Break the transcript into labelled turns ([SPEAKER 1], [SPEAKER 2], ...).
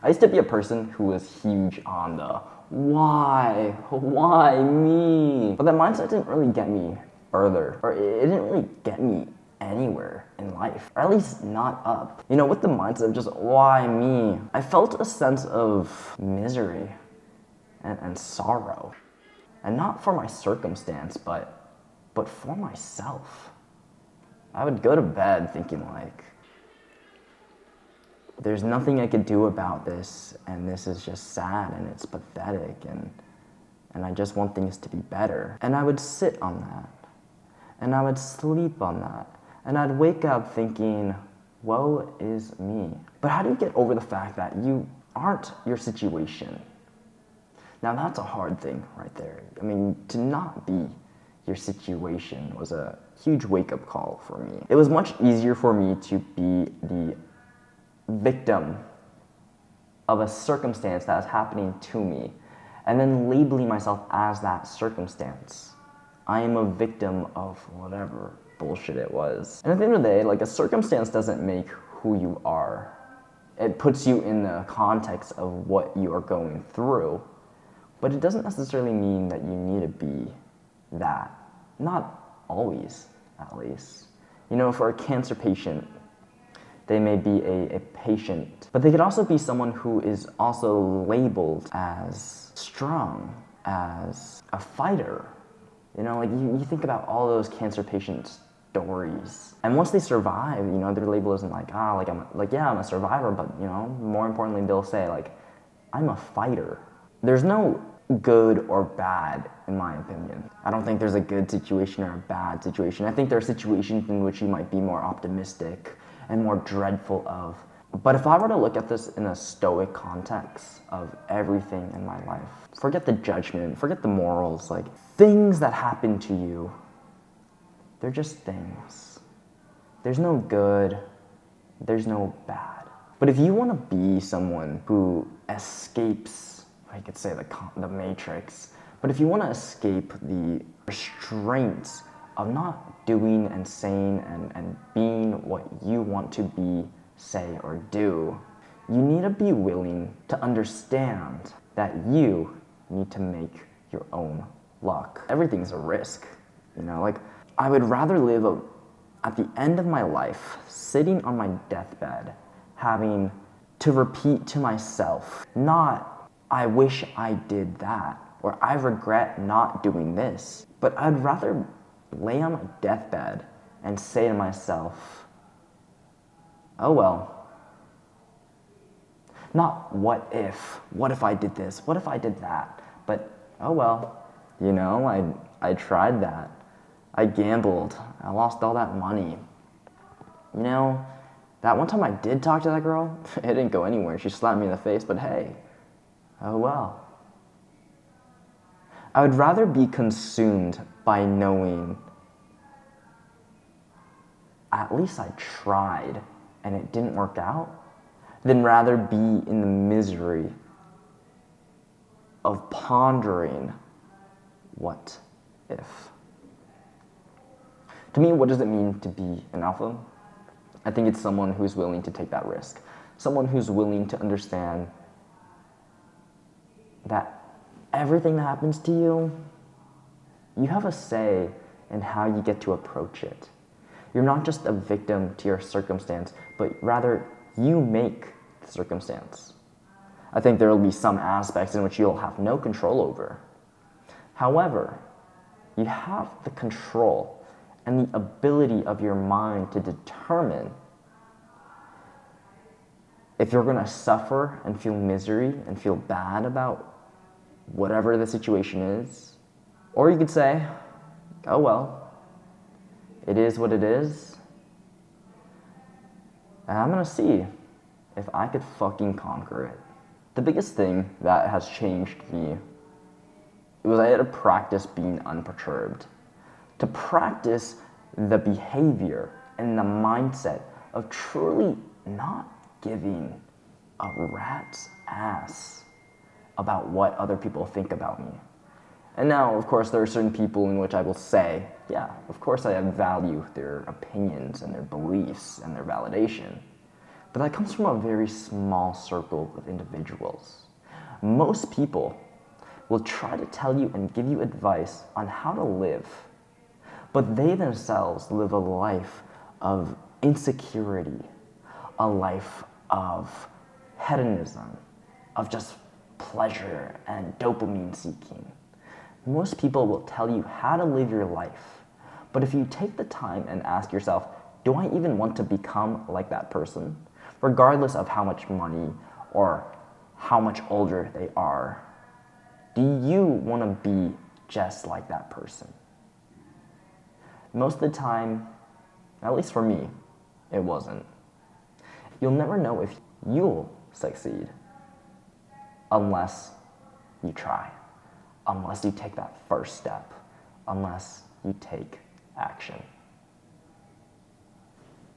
[SPEAKER 1] I used to be a person who was huge on the why me? But that mindset didn't really get me further, or it didn't really get me anywhere in life, or at least not up. You know, with the mindset of just why me, I felt a sense of misery and sorrow. And not for my circumstance, but for myself. I would go to bed thinking like, there's nothing I could do about this, and this is just sad, and it's pathetic, and I just want things to be better. And I would sit on that, and I would sleep on that, and I'd wake up thinking, woe is me. But how do you get over the fact that you aren't your situation? Now that's a hard thing right there. I mean, to not be your situation was a huge wake-up call for me. It was much easier for me to be the victim of a circumstance that is happening to me, and then labeling myself as that circumstance. I am a victim of whatever bullshit it was. And at the end of the day, like, a circumstance doesn't make who you are. It puts you in the context of what you are going through, but it doesn't necessarily mean that you need to be that. Not always, at least. You know, for a cancer patient, they may be a patient, but they could also be someone who is also labeled as strong, as a fighter. You know, like you think about all those cancer patient stories, and once they survive, you know, their label isn't like, I'm a survivor, but, you know, more importantly, they'll say like, I'm a fighter. There's no good or bad, in my opinion. I don't think there's a good situation or a bad situation. I think there are situations in which you might be more optimistic and more dreadful of. But if I were to look at this in a stoic context of everything in my life, forget the judgment, forget the morals, like, things that happen to you, they're just things. There's no good, there's no bad. But if you want to be someone who escapes, I could say the matrix, but if you want to escape the restraints of not doing and saying and being what you want to be, say, or do, you need to be willing to understand that you need to make your own luck. Everything's a risk, you know, like, I would rather live at the end of my life, sitting on my deathbed, having to repeat to myself, not, I wish I did that, or I regret not doing this, but I'd rather lay on my deathbed and say to myself, oh well. Not what if I did this, what if I did that, but oh well, you know, I tried that. I gambled, I lost all that money. You know, that one time I did talk to that girl, it didn't go anywhere. She slapped me in the face, but hey, oh well. I would rather be consumed by knowing at least I tried and it didn't work out, than rather be in the misery of pondering what if. To me, what does it mean to be an alpha? I think it's someone who's willing to take that risk. Someone who's willing to understand that everything that happens to you, you have a say in how you get to approach it. You're not just a victim to your circumstance, but rather you make the circumstance. I think there will be some aspects in which you'll have no control over. However, you have the control and the ability of your mind to determine if you're going to suffer and feel misery and feel bad about whatever the situation is, or you could say, oh well, it is what it is, and I'm going to see if I could fucking conquer it. The biggest thing that has changed me was I had to practice being unperturbed. To practice the behavior and the mindset of truly not giving a rat's ass about what other people think about me. And now, of course, there are certain people in which I will say, yeah, of course I value their opinions and their beliefs and their validation. But that comes from a very small circle of individuals. Most people will try to tell you and give you advice on how to live, but they themselves live a life of insecurity, a life of hedonism, of just pleasure and dopamine seeking. Most people will tell you how to live your life, but if you take the time and ask yourself, do I even want to become like that person? Regardless of how much money or how much older they are, do you want to be just like that person? Most of the time, at least for me, it wasn't. You'll never know if you'll succeed unless you try, unless you take that first step, unless you take action.